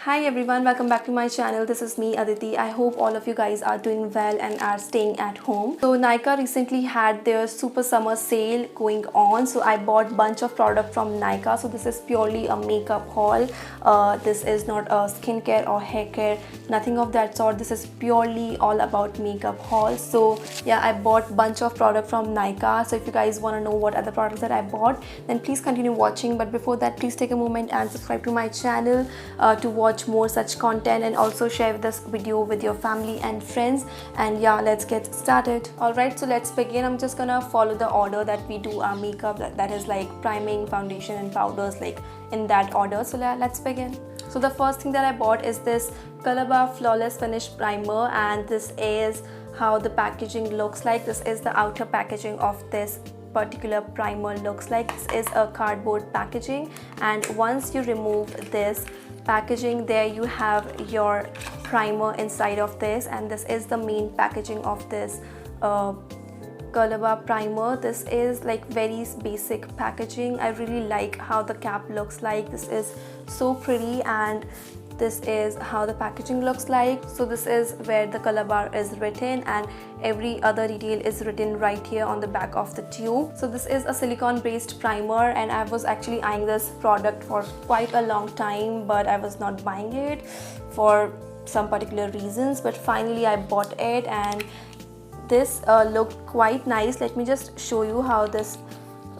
Hi everyone, welcome back to my channel. This is me Aditi. I hope all of you guys are doing well and are staying at home. So Nykaa recently had their super summer sale going on. So I bought bunch of product from Nykaa. So this is purely a makeup haul. This is not a skincare or hair care, nothing of that sort. This is purely all about makeup haul. So yeah, I bought bunch of product from Nykaa. So if you guys want to know what other products that I bought, then please continue watching. But before that, please take a moment and subscribe to my channel to watch more such content, and also share this video with your family and friends. And yeah, let's get started. All right, so let's begin. I'm just gonna follow the order that we do our makeup, that is like priming, foundation and powders, like in that order. So let's begin. So the first thing that I bought is this Calabar Flawless Finish Primer, and this is how the packaging looks like. This is the outer packaging of this particular primer looks like. This is a cardboard packaging, and once you remove this packaging, there you have your primer inside of this, and this is the main packaging of this Calabar primer. This is like very basic packaging. I really like how the cap looks like. This is so pretty, and this is how the packaging looks like. So this is where the Calabar is written, and every other detail is written right here on the back of the tube. So this is a silicone based primer, and I was actually eyeing this product for quite a long time, but I was not buying it for some particular reasons. But finally I bought it, and this looked quite nice. Let me just show you how this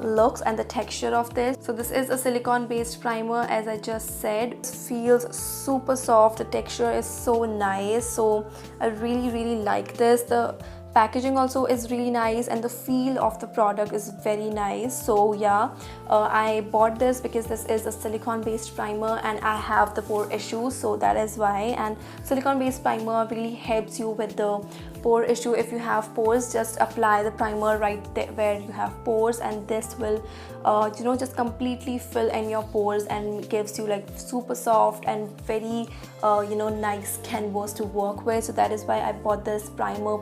looks and the texture of this. So this is a silicone based primer, as I just said. It feels super soft. The texture is so nice, so I really like this. The packaging also is really nice, and the feel of the product is very nice. So yeah, I bought this because this is a silicone based primer and I have the pore issues, so that is why. And silicone based primer really helps you with the pore issue. If you have pores, just apply the primer right there where you have pores, and this will just completely fill in your pores and gives you like super soft and very nice canvas to work with. So that is why I bought this primer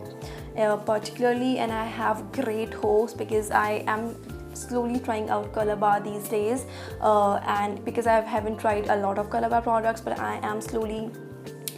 particularly, and I have great hopes because I am slowly trying out Calabar these days, and because I haven't tried a lot of Calabar products, but I am slowly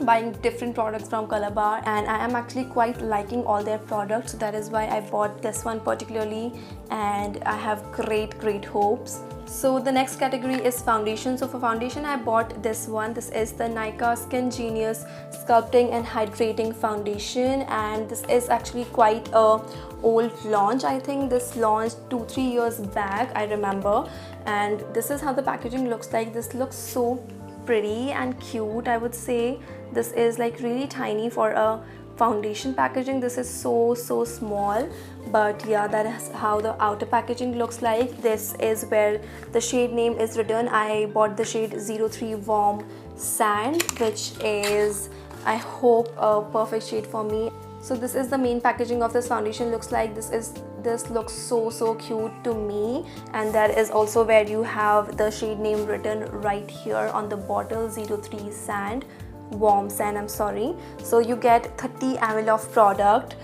buying different products from Calabar, and I am actually quite liking all their products. So that is why I bought this one particularly, and I have great hopes. So the next category is foundation. So for foundation, I bought this one. This is the Nykaa Skin Genius Sculpting and Hydrating Foundation, and this is actually quite a old launch. I think this launched 2-3 years back, I remember. And this is how the packaging looks like. This looks so pretty and cute, I would say. This is like really tiny for a foundation packaging. This is so small, but yeah, that is how the outer packaging looks like. This is where the shade name is written. I bought the shade 03 Warm Sand, which is, I hope, a perfect shade for me. So this is the main packaging of this foundation looks like. This looks so cute to me, and that is also where you have the shade name written right here on the bottle, 03 Sand, Warm Sand, I'm sorry. So you get 30 ml of product.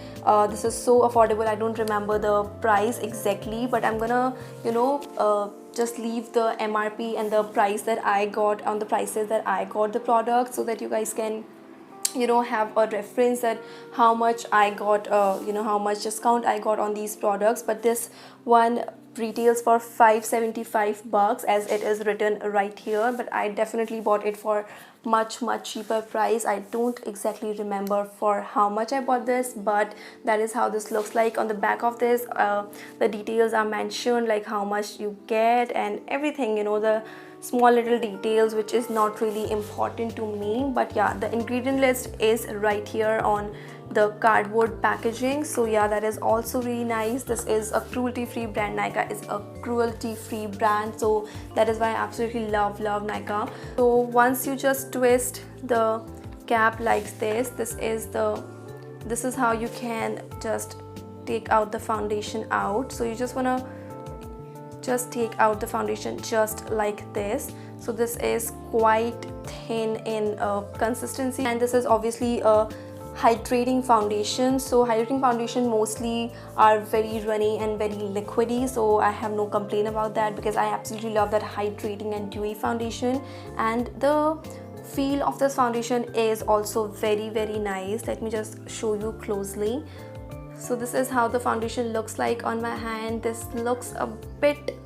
This is so affordable. I don't remember the price exactly, but I'm gonna just leave the MRP and the price that I got on the prices that I got the product, so that you guys can have a reference that how much I got, how much discount I got on these products. But this one retails for $575, as it is written right here, but I definitely bought it for much cheaper price. I don't exactly remember for how much I bought this, but that is how this looks like. On the back of this, the details are mentioned, like how much you get and everything, the small little details which is not really important to me. But yeah, the ingredient list is right here on the cardboard packaging. So yeah, that is also really nice. This is a cruelty free brand. Nykaa is a cruelty free brand, so that is why I absolutely love Nykaa. So once you just twist the cap like this, this is how you can just take out the foundation out. So you just want to just take out the foundation just like this. So this is quite thin in consistency, and this is obviously a hydrating foundation. So hydrating foundation mostly are very runny and very liquidy, so I have no complaint about that because I absolutely love that hydrating and dewy foundation. And the feel of this foundation is also very nice. Let me just show you closely. So this is how the foundation looks like on my hand. This looks a bit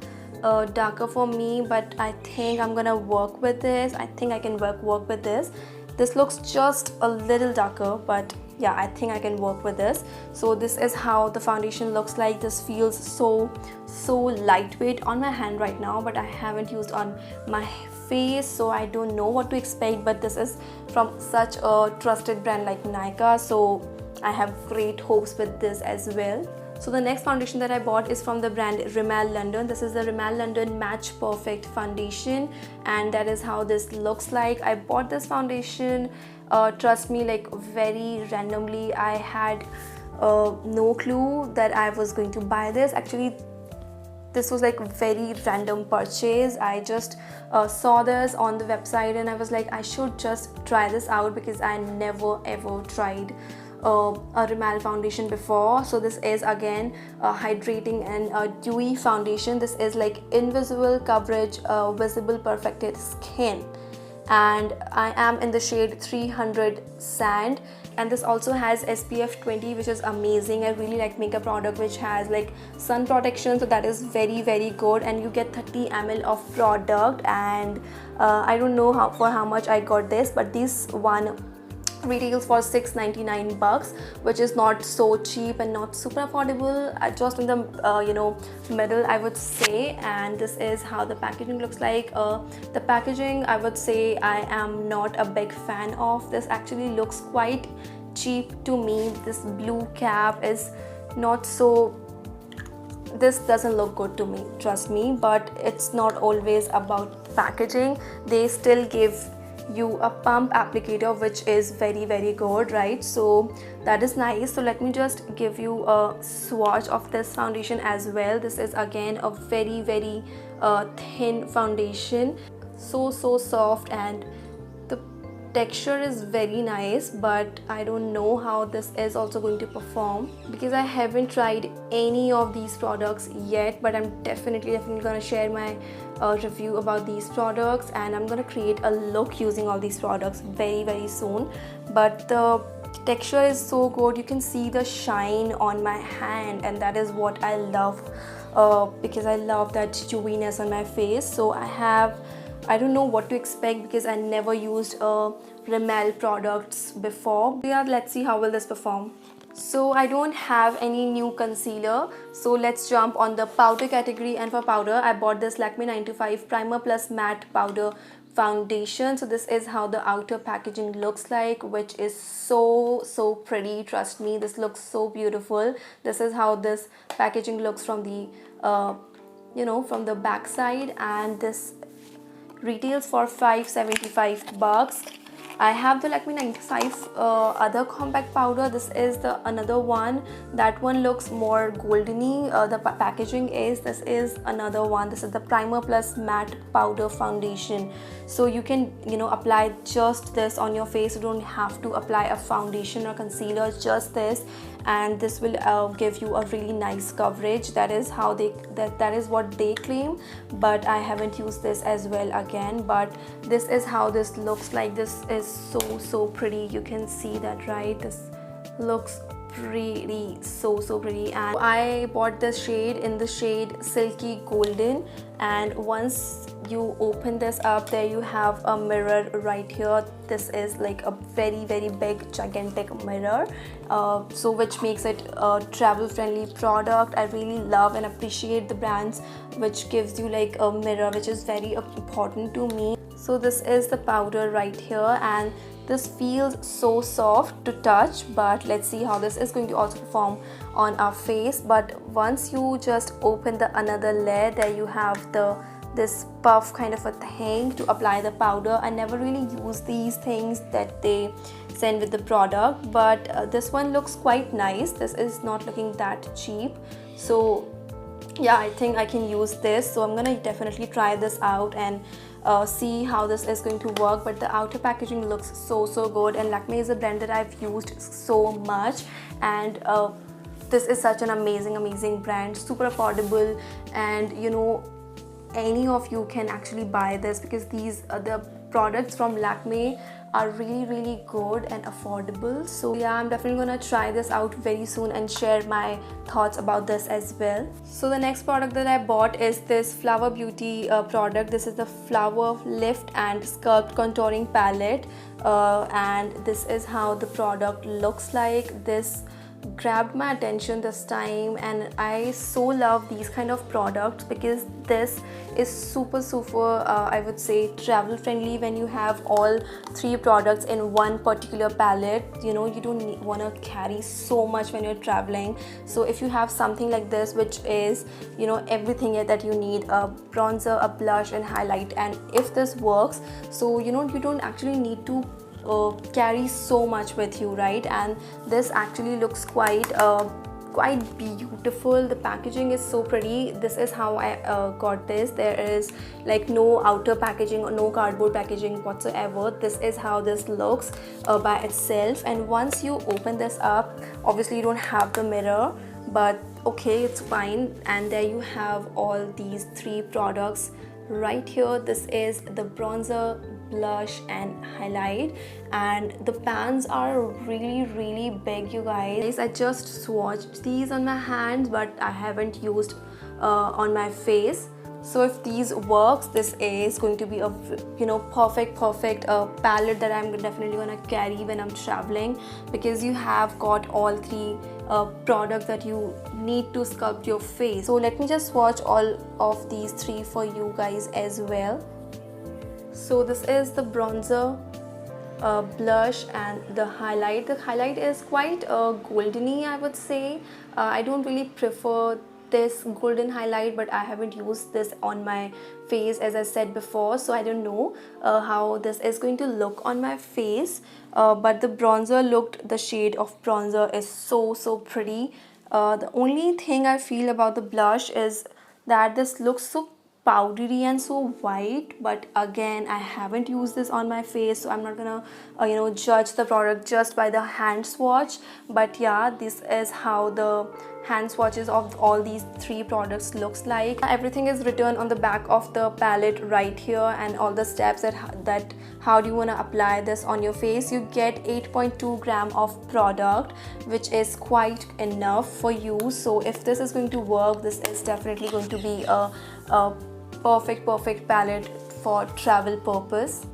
darker for me, but I think I'm gonna work with this. I think I can work with this. This looks just a little darker, but yeah, I think I can work with this. So this is how the foundation looks like. This feels so lightweight on my hand right now, but I haven't used on my face, so I don't know what to expect. But this is from such a trusted brand like Nykaa, so I have great hopes with this as well. So the next foundation that I bought is from the brand Rimmel London. This is the Rimmel London Match Perfect foundation, and that is how this looks like. I bought this foundation, trust me, like very randomly. I had no clue that I was going to buy this. Actually, this was like a very random purchase. I just saw this on the website and I was like, I should just try this out because I never ever tried a Rimmel foundation before. So this is again a hydrating and a dewy foundation. This is like invisible coverage, visible perfected skin, and I am in the shade 300 Sand, and this also has SPF 20, which is amazing. I really like makeup product which has like sun protection, so that is very good. And you get 30 ml of product, and I don't know how much I got this, but this one retails for $6.99, which is not so cheap and not super affordable, just in the middle, I would say. And this is how the packaging looks like. The packaging, I would say, I am not a big fan of. This actually looks quite cheap to me. This blue cap is not so, this doesn't look good to me, trust me. But it's not always about packaging. They still give you a pump applicator, which is very good, right? So that is nice. So let me just give you a swatch of this foundation as well. This is again a very thin foundation, so soft, and the texture is very nice. But I don't know how this is also going to perform because I haven't tried any of these products yet. But I'm definitely gonna share my review about these products, and I'm gonna create a look using all these products very soon. But the texture is so good. You can see the shine on my hand, and that is what I love, because I love that dewiness on my face. So I don't know what to expect because I never used Rimmel products before. Yeah, let's see how will this perform. So I don't have any new concealer, so let's jump on the powder category. And for powder, I bought this Lakme 925 Primer Plus Matte Powder Foundation. So this is how the outer packaging looks like, which is so pretty. Trust me, this looks so beautiful. This is how this packaging looks from the from the back side, and this retails for $5.75. I have the Lakme 95 other compact powder. This is the another one. That one looks more goldeny. The packaging is, this is another one. This is the Primer Plus Matte Powder Foundation. So you can apply just this on your face. You don't have to apply a foundation or concealer, just this, and this will give you a really nice coverage. That is how that is what they claim, but I haven't used this as well again. But this is how this looks like. This is so pretty. You can see that, right? This looks pretty, so pretty. And I bought this shade in the shade Silky Golden, and once you open this up, there you have a mirror right here. This is like a very big gigantic mirror, so which makes it a travel friendly product. I really love and appreciate the brands which gives you like a mirror, which is very important to me. So this is the powder right here, and this feels so soft to touch, but let's see how this is going to also perform on our face. But once you just open the another layer, there you have this puff kind of a thing to apply the powder. I never really use these things that they send with the product, but this one looks quite nice. This is not looking that cheap, so yeah, I think I can use this. So I'm gonna definitely try this out and see how this is going to work. But the outer packaging looks so good, and Lakme is a brand that I've used so much, and this is such an amazing brand, super affordable, and any of you can actually buy this because these the products from Lakme are really good and affordable. So yeah, I'm definitely gonna try this out very soon and share my thoughts about this as well. So the next product that I bought is this Flower Beauty product. This is the Flower Lift and Sculpt Contouring Palette, and this is how the product looks like. This grabbed my attention this time, and I so love these kind of products because this is super I would say travel friendly. When you have all 3 products in one particular palette, you know, you don't want to carry so much when you're traveling. So if you have something like this, which is, you know, everything that you need, a bronzer, a blush and highlight, and if this works, so you know, you don't actually need to carry so much with you, right? And this actually looks quite beautiful. The packaging is so pretty. This is how I got this. There is like no outer packaging or no cardboard packaging whatsoever. This is how this looks by itself. And once you open this up, obviously you don't have the mirror, but okay, it's fine. And there you have all these 3 products right here. This is the bronzer, blush and highlight, and the pans are really big, you guys. I just swatched these on my hands, but I haven't used on my face. So if these works, this is going to be a, you know, perfect palette that I'm definitely gonna carry when I'm traveling, because you have got all 3 products that you need to sculpt your face. So let me just swatch all of these 3 for you guys as well. So this is the bronzer, blush and the highlight. The highlight is quite goldeny, I would say. I don't really prefer this golden highlight, but I haven't used this on my face, as I said before, so I don't know how this is going to look on my face. But the bronzer looked, the shade of bronzer is so pretty. The only thing I feel about the blush is that this looks so powdery and so white, but again, I haven't used this on my face, so I'm not gonna you know, judge the product just by the hand swatch. But yeah, this is how the hand swatches of all these 3 products looks like. Everything is written on the back of the palette right here, and all the steps that how do you want to apply this on your face. You get 8.2 gram of product, which is quite enough for you. So if this is going to work, this is definitely going to be a perfect palette for travel purpose.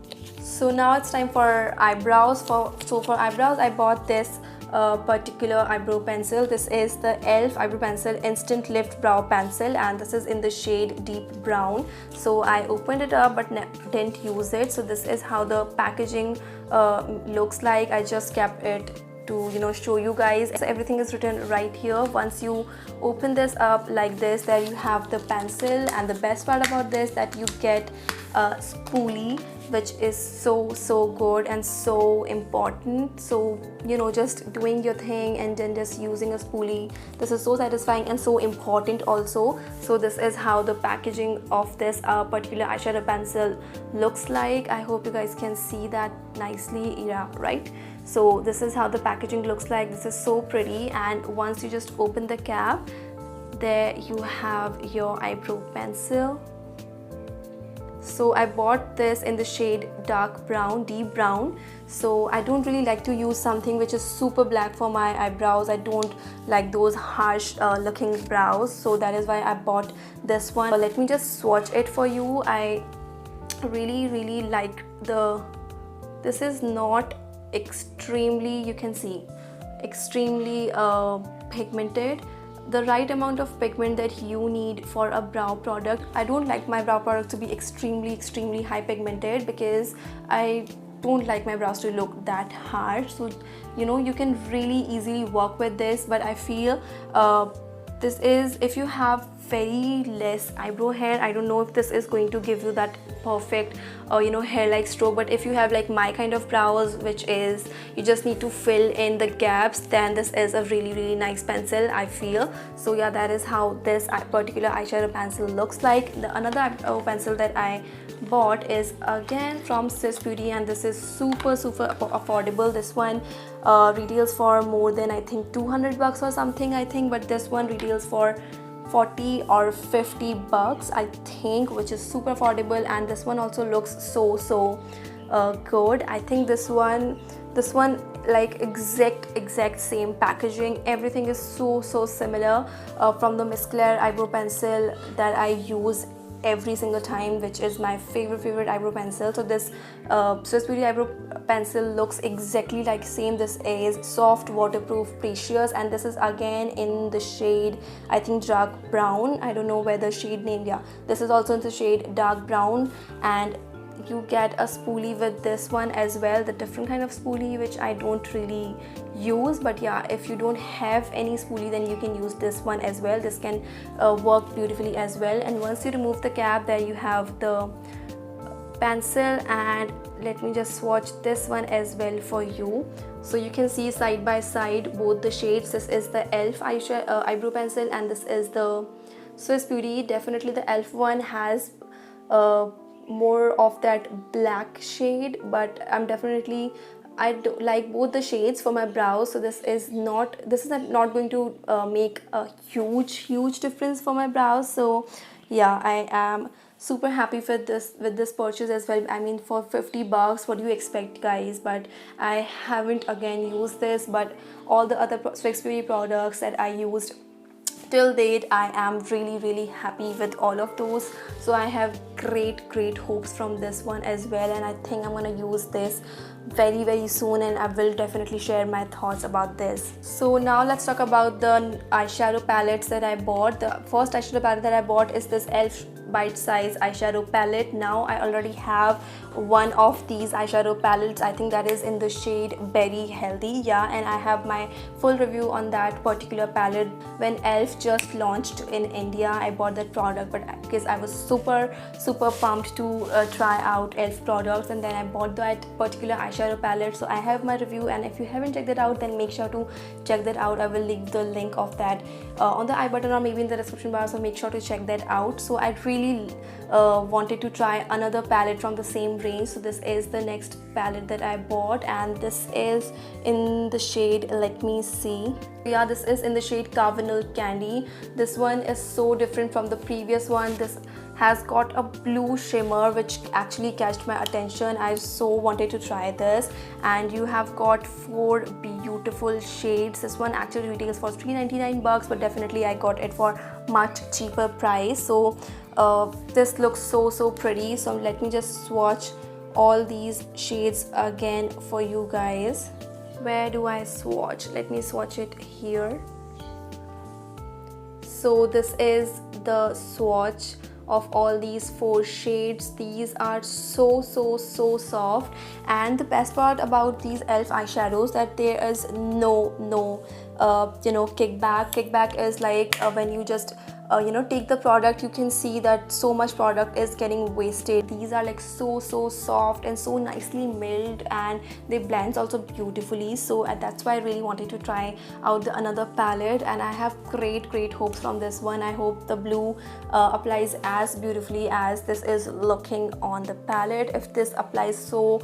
So now it's time for eyebrows. So for eyebrows, I bought this particular eyebrow pencil. This is the e.l.f. eyebrow pencil Instant Lift Brow Pencil, and this is in the shade deep brown. So I opened it up but didn't use it. So this is how the packaging looks like. I just kept it to, you know, show you guys. So everything is written right here. Once you open this up like this, there you have the pencil, and the best part about this, that you get a spoolie, which is so good and so important. So, you know, just doing your thing and then just using a spoolie, this is so satisfying and so important also. So this is how the packaging of this particular eyeshadow pencil looks like. I hope you guys can see that nicely. Yeah, right. So this is how the packaging looks like. This is so pretty, and once you just open the cap, there you have your eyebrow pencil. So I bought this in the shade dark brown, deep brown. So I don't really like to use something which is super black for my eyebrows. I don't like those harsh looking brows, so that is why I bought this one. But let me just swatch it for you. I really like this is not extremely, you can see, extremely pigmented. The right amount of pigment that you need for a brow product. I don't like my brow product to be extremely high pigmented, because I don't like my brows to look that hard. So, you know, you can really easily work with this, but I feel this is, if you have very less eyebrow hair, I don't know if this is going to give you that perfect you know, hair-like stroke. But if you have like my kind of brows, which is you just need to fill in the gaps, then this is a really nice pencil, I feel. So yeah, that is how this particular eyeshadow pencil looks like. The another eyebrow pencil that I bought is again from Sis Beauty, and this is super affordable. This one retails for more than, I think, 200 bucks or something, I think, but this one retails for 40 or 50 bucks I think, which is super affordable. And this one also looks so good. I think this one like exact same packaging, everything is so similar from the Miss Claire eyebrow pencil that I use every single time, which is my favorite eyebrow pencil. So this Swiss Beauty eyebrow pencil looks exactly like same. This is soft, waterproof, precious, and this is again in the shade, I think, dark brown. I don't know where the shade name, yeah, this is also in the shade dark brown. And you get a spoolie with this one as well, the different kind of spoolie which I don't really use. But yeah, if you don't have any spoolie, then you can use this one as well. This can work beautifully as well. And once you remove the cap, there you have the pencil. And let me just swatch this one as well for you, so you can see side by side both the shades. This is the e.l.f. eyebrow pencil, and this is the Swiss Beauty. Definitely the e.l.f. one has more of that black shade, but I do like both the shades for my brows. So this is not going to make a huge difference for my brows. So yeah, I am super happy with this purchase as well. I mean, for 50 bucks, what do you expect, guys? But I haven't again used this, but all the other Swiss Beauty products that I used till date, I am really happy with all of those. So I have great hopes from this one as well, and I think I'm gonna use this very soon, and I will definitely share my thoughts about this. So now let's talk about the eyeshadow palettes that I bought. The first eyeshadow palette that I bought is this e.l.f. bite size eyeshadow palette. Now I already have one of these eyeshadow palettes. I think that is in the shade Berry Healthy, yeah, and I have my full review on that particular palette. When e.l.f. just launched in India, I bought that product, but because I was super pumped to try out e.l.f. products, and then I bought that particular eyeshadow palette. So I have my review, and if you haven't checked it out, then make sure to check that out. I will leave the link of that on the I button or maybe in the description bar, so make sure to check that out. So I really wanted to try another palette from the same range. So this is the next palette that I bought, and this is in the shade, let me see, yeah, this is in the shade Carbonel Candy. This one is so different from the previous one. This has got a blue shimmer which actually catched my attention. I so wanted to try this, and you have got 4 beautiful shades. This one actually retails for $3.99 bucks, but definitely I got it for much cheaper price. So this looks so pretty. So let me just swatch all these shades again for you guys. Where do I swatch? Let me swatch it here. So this is the swatch of all these 4 shades. These are so soft, and the best part about these e.l.f. eyeshadows that there is no kickback. Kickback is like when you just take the product, you can see that so much product is getting wasted. These are like so soft and so nicely milled, and they blend also beautifully. So that's why I really wanted to try out another palette, and I have great hopes from this one. I hope the blue applies as beautifully as this is looking on the palette. If this applies so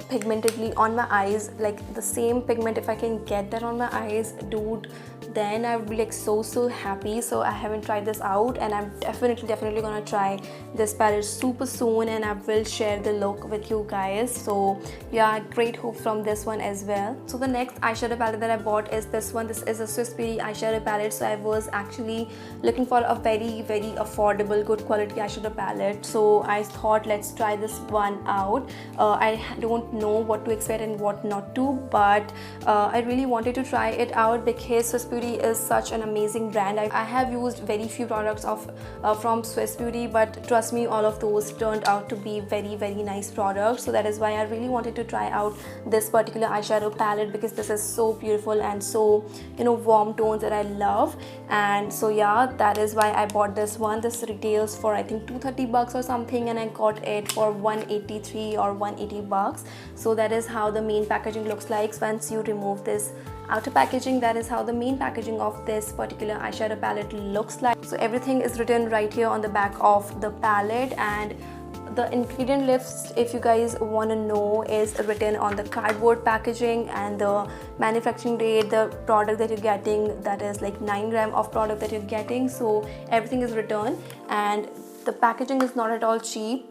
pigmentedly on my eyes, like the same pigment, if I can get that on my eyes, dude, then I would be like so happy. So I haven't tried this out, and I'm definitely gonna try this palette super soon, and I will share the look with you guys. So yeah, great hope from this one as well. So the next eyeshadow palette that I bought is this one. This is a Swiss Beauty eyeshadow palette. So I was actually looking for a very affordable, good quality eyeshadow palette, so I thought let's try this one out. I don't know what to expect and what not to, but I really wanted to try it out because Swiss Beauty is such an amazing brand. I have used very few products from Swiss Beauty, but trust me, all of those turned out to be very nice products. So that is why I really wanted to try out this particular eyeshadow palette, because this is so beautiful and so warm tones that I love. And so yeah, that is why I bought this one. This retails for I think $230 or something, and I got it for $183 or $180. So that is how the main packaging looks like. Once you remove this outer packaging, that is how the main packaging of this particular eyeshadow palette looks like. So everything is written right here on the back of the palette, and the ingredient list, if you guys want to know, is written on the cardboard packaging, and the manufacturing date, the product that you're getting, that is like 9 gram of product that you're getting. So everything is written, and the packaging is not at all cheap.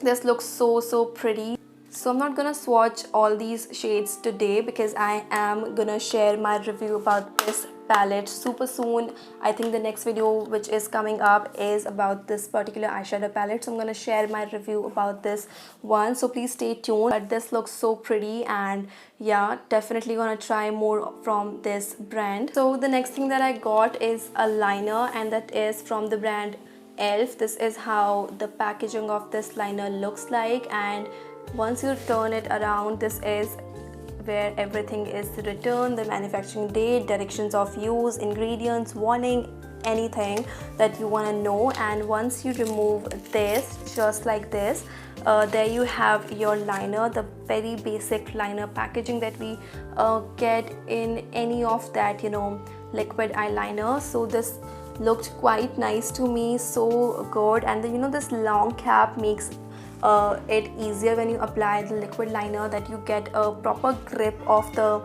This looks so pretty. So I'm not gonna swatch all these shades today because I am gonna share my review about this palette super soon. I think the next video which is coming up is about this particular eyeshadow palette, so I'm gonna share my review about this one, so please stay tuned. But this looks so pretty, and yeah, definitely gonna try more from this brand. So the next thing that I got is a liner, and that is from the brand e.l.f. This is how the packaging of this liner looks like, and once you turn it around, this is where everything is written: the manufacturing date, directions of use, ingredients, warning, anything that you want to know. And once you remove this, just like this, there you have your liner, the very basic liner packaging that we get in any of that, you know, liquid eyeliner. So this looked quite nice to me, so good. And then, you know, this long cap makes it easier when you apply the liquid liner, that you get a proper grip of the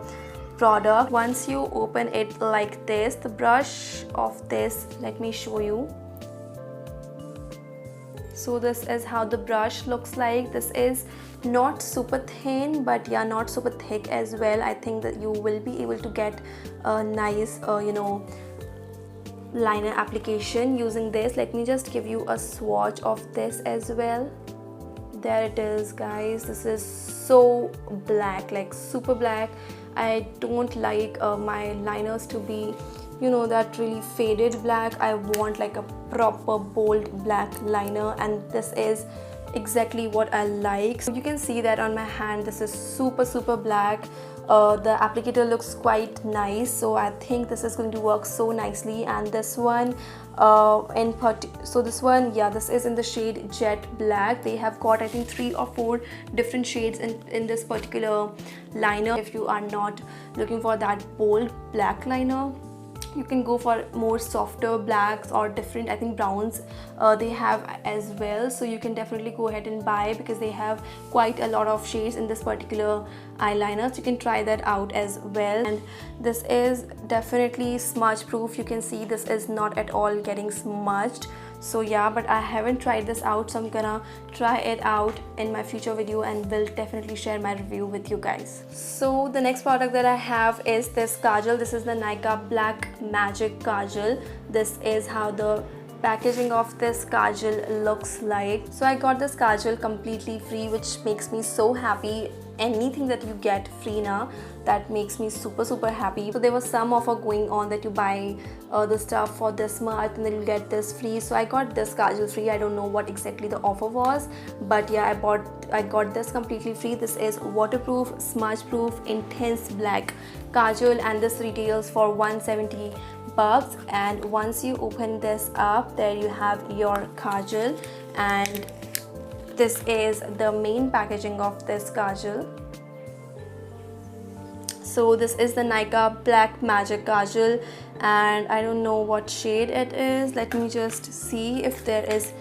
product. Once you open it like this, the brush of this, let me show you. So this is how the brush looks like. This is not super thin, but yeah, not super thick as well. I think that you will be able to get a nice you know, liner application using this. Let me just give you a swatch of this as well. There it is, guys. This is so black, like super black. I don't like my liners to be, you know, that really faded black. I want like a proper bold black liner, and this is exactly what I like. So you can see that on my hand, this is super black. The applicator looks quite nice, so I think this is going to work so nicely. And this one so this one, yeah, this is in the shade Jet Black. They have got, I think, 3 or 4 different shades in this particular liner. If you are not looking for that bold black liner, you can go for more softer blacks or different, I think, browns they have as well. So you can definitely go ahead and buy, because they have quite a lot of shades in this particular eyeliner, so you can try that out as well. And this is definitely smudge proof. You can see this is not at all getting smudged. So yeah, but I haven't tried this out, so I'm gonna try it out in my future video, and will definitely share my review with you guys. So the next product that I have is this kajal. This is the Nykaa Black Magic Kajal. This is how the packaging of this kajal looks like. So I got this kajal completely free, which makes me so happy. Anything that you get free now, that makes me super happy. So there was some offer going on that you buy the stuff for this month and then you get this free. So I got this kajal free. I don't know what exactly the offer was, but yeah, I got this completely free. This is waterproof, smudge proof, intense black kajal, and this retails for 170 bucks. And once you open this up, there you have your kajal, and this is the main packaging of this kajal. So this is the Nykaa Black Magic Kajal, and I don't know what shade it is. Let me just see if there is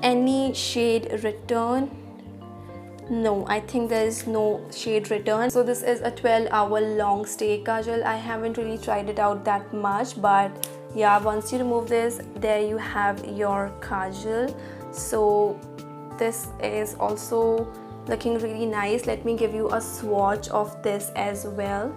any shade written. No, I think there is no shade written. So this is a 12-hour long stay kajal. I haven't really tried it out that much, but yeah, once you remove this, there you have your kajal. So this is also looking really nice. Let me give you a swatch of this as well.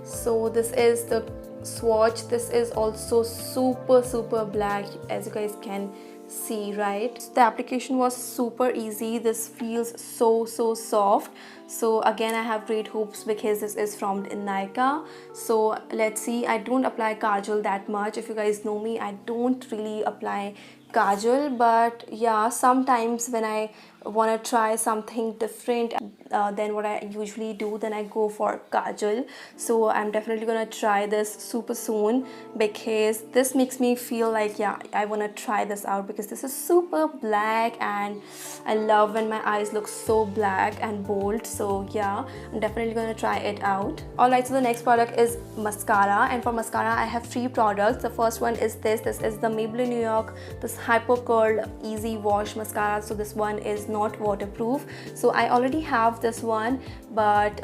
So this is the swatch. This is also super black, as you guys can see, right? The application was super easy. This feels so soft. So again, I have great hopes because this is from Nykaa. So let's see. I don't apply kajal that much. If you guys know me, I don't really apply kajal, but yeah, sometimes when I want to try something different, than what I usually do, then I go for kajal. So I'm definitely gonna try this super soon because this makes me feel like, yeah, I wanna try this out because this is super black and I love when my eyes look so black and bold. So yeah, I'm definitely gonna try it out. Alright, so the next product is mascara, and for mascara I have 3 products. The first one is this is the Maybelline New York, this Hyper Curl Easy Wash Mascara. So this one is not waterproof, so I already have this one, but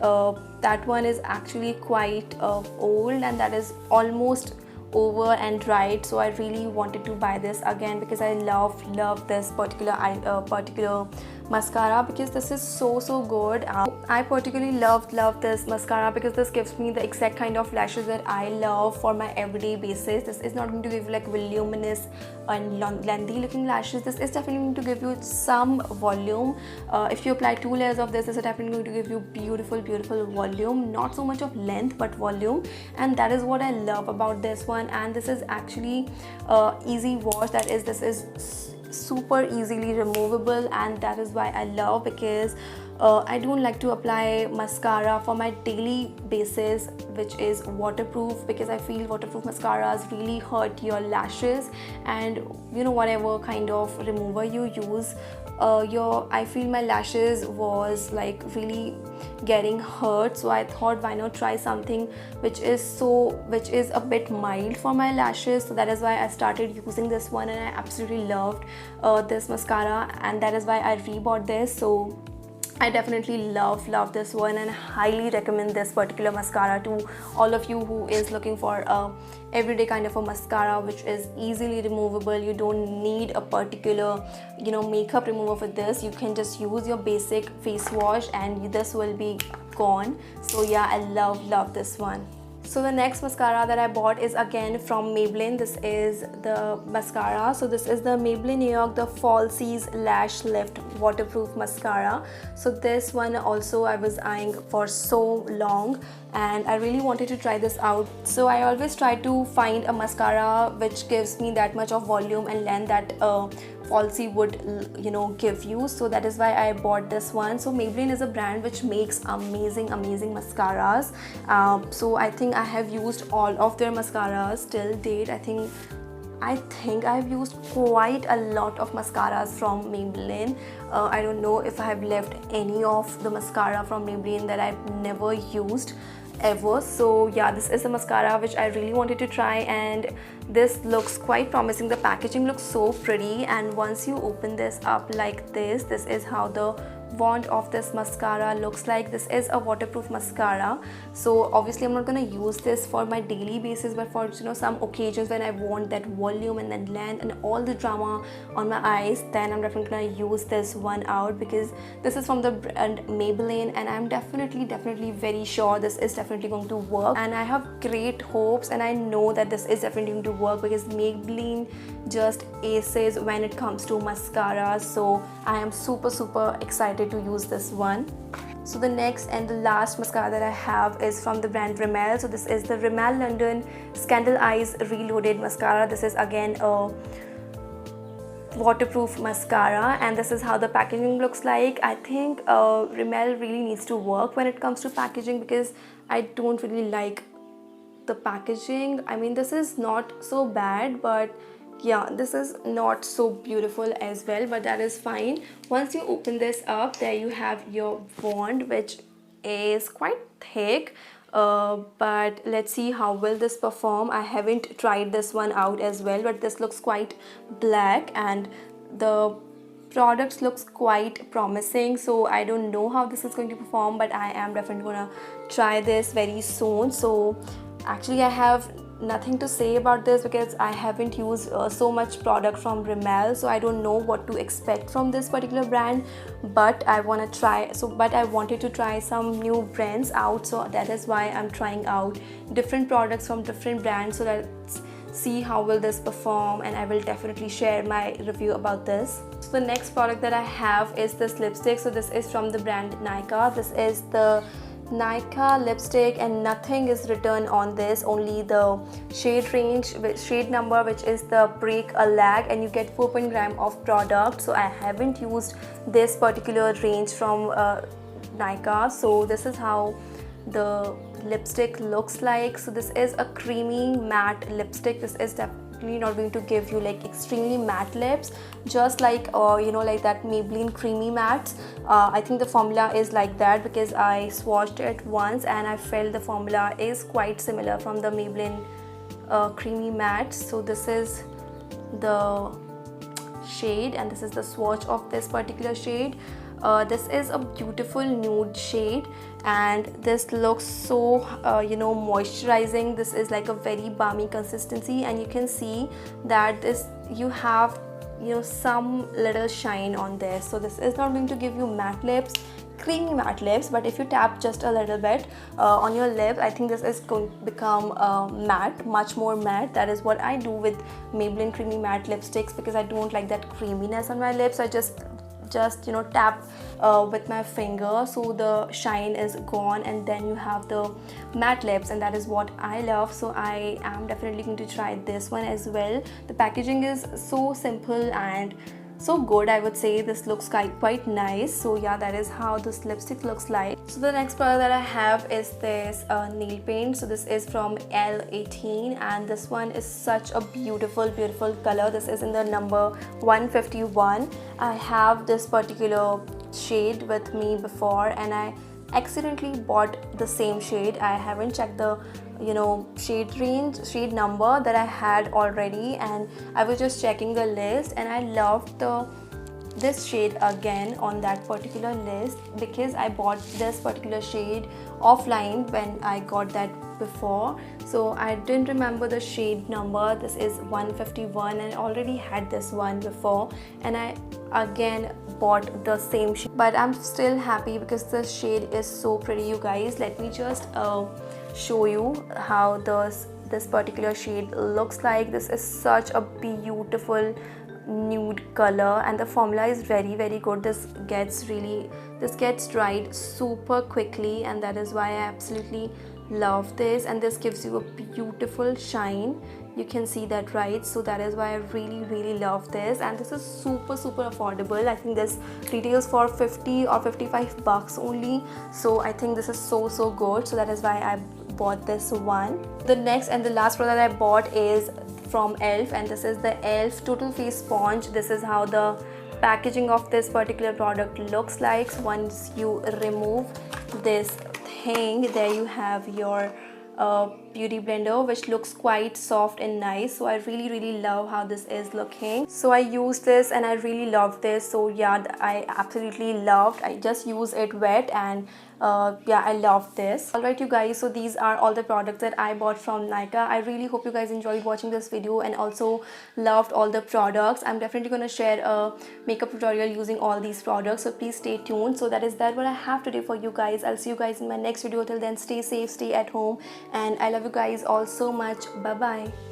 that one is actually quite old and that is almost over and dried. So I really wanted to buy this again because I love this particular mascara because this is so good. I particularly love this mascara because this gives me the exact kind of lashes that I love for my everyday basis. This is not going to give you like voluminous and lengthy looking lashes. This is definitely going to give you some volume. If you apply 2 layers of this is definitely going to give you beautiful volume, not so much of length but volume, and that is what I love about this one. And this is actually easy wash, that is, this is super easily removable, and that is why I love, because I don't like to apply mascara for my daily basis which is waterproof, because I feel waterproof mascaras really hurt your lashes, and you know, whatever kind of remover you use, I feel my lashes was like really getting hurt. So I thought, why not try something which is a bit mild for my lashes. So that is why I started using this one, and I absolutely loved this mascara, and that is why I rebought this. So I definitely love this one and highly recommend this particular mascara to all of you who is looking for a everyday kind of a mascara which is easily removable. You don't need a particular, you know, makeup remover for this. You can just use your basic face wash and this will be gone. So yeah, I love this one. So the next mascara that I bought is again from Maybelline. This is the mascara. So this is the Maybelline New York, the Falsies Lash Lift Waterproof Mascara. So this one also I was eyeing for so long, and I really wanted to try this out. So I always try to find a mascara which gives me that much of volume and length that Falsie would, you know, give you. So that is why I bought this one. So Maybelline is a brand which makes amazing mascaras. So I think I have used all of their mascaras till date. I think I've used quite a lot of mascaras from Maybelline. I don't know if I have left any of the mascara from Maybelline that I've never used ever. So yeah, this is a mascara which I really wanted to try, and this looks quite promising. The packaging looks so pretty, and once you open this up like this is how the wand of this mascara looks like. This is a waterproof mascara, so obviously I'm not gonna use this for my daily basis, but for, you know, some occasions when I want that volume and then length and all the drama on my eyes, then I'm definitely gonna use this one out, because this is from the brand Maybelline, and I'm definitely very sure this is definitely going to work, and I have great hopes, and I know that this is definitely going to work because Maybelline just aces when it comes to mascara. So I am super excited to use this one. So the next and the last mascara that I have is from the brand Rimmel. So this is the Rimmel London Scandal Eyes Reloaded Mascara. This is again a waterproof mascara, and this is how the packaging looks like. I think Rimmel really needs to work when it comes to packaging, because I don't really like the packaging. I mean, this is not so bad, but yeah, this is not so beautiful as well, but that is fine. Once you open this up, there you have your wand, which is quite thick, but let's see how will this perform. I haven't tried this one out as well, but this looks quite black and the products looks quite promising. So I don't know how this is going to perform, but I am definitely gonna try this very soon. So actually I have nothing to say about this because I haven't used so much product from Rimmel, so I don't know what to expect from this particular brand, but I want to try. But I wanted to try some new brands out, so that is why I'm trying out different products from different brands. So let's see how will this perform, and I will definitely share my review about this. So the next product that I have is this lipstick. So this is from the brand Nykaa. This is the Nykaa lipstick, and nothing is written on this, only the shade range, shade number, which is the Break a Lag, and you get 4 gram of product. So I haven't used this particular range from Nykaa. So this is how the lipstick looks like. So this is a creamy matte lipstick. This is definitely not going to give you like extremely matte lips, just like you know, like that Maybelline creamy mattes. I think the formula is like that because I swatched it once and I felt the formula is quite similar from the Maybelline creamy matte. So this is the shade and this is the swatch of this particular shade. This is a beautiful nude shade and this looks so you know, moisturizing. This is like a very balmy consistency and you can see that this, you have, you know, some little shine on this. So this is not going to give you matte lips, creamy matte lips, but if you tap just a little bit on your lip, I think this is going to become matte, much more matte. That is what I do with Maybelline creamy matte lipsticks because I don't like that creaminess on my lips. I just you know, tap with my finger so the shine is gone and then you have the matte lips, and that is what I love. So I am definitely going to try this one as well. The packaging is so simple and so good, I would say. This looks quite nice. So yeah, that is how this lipstick looks like. So the next product that I have is this nail paint. So this is from L18 and this one is such a beautiful color. This is in the number 151. I have this particular shade with me before and I accidentally bought the same shade. I haven't checked the, you know, shade number that I had already, and I was just checking the list and I loved this shade again on that particular list because I bought this particular shade offline when I got that before. So I didn't remember the shade number. This is 151 and I already had this one before and I again bought the same shade, but I'm still happy because this shade is so pretty, you guys. Let me just show you how this particular shade looks like. This is such a beautiful nude color and the formula is very good. This gets dried super quickly and that is why I absolutely love this, and this gives you a beautiful shine. You can see that, right? So that is why I really love this, and this is super affordable. I think this retails for 50 or 55 bucks only, so I think this is so good. So that is why I bought this one. The next and the last product I bought is from e.l.f. and this is the e.l.f. Total Face Sponge. This is how the packaging of this particular product looks like. Once you remove this thing, there you have your beauty blender, which looks quite soft and nice. So I really love how this is looking. So I used this and I really loved this. So yeah, I absolutely loved. I just use it wet and yeah, I love this. Alright you guys, so these are all the products that I bought from Nykaa. I really hope you guys enjoyed watching this video and also loved all the products. I'm definitely going to share a makeup tutorial using all these products, so please stay tuned. So that is what I have today for you guys. I'll see you guys in my next video. Till then, stay safe, stay at home, and I love you guys all so much. Bye bye.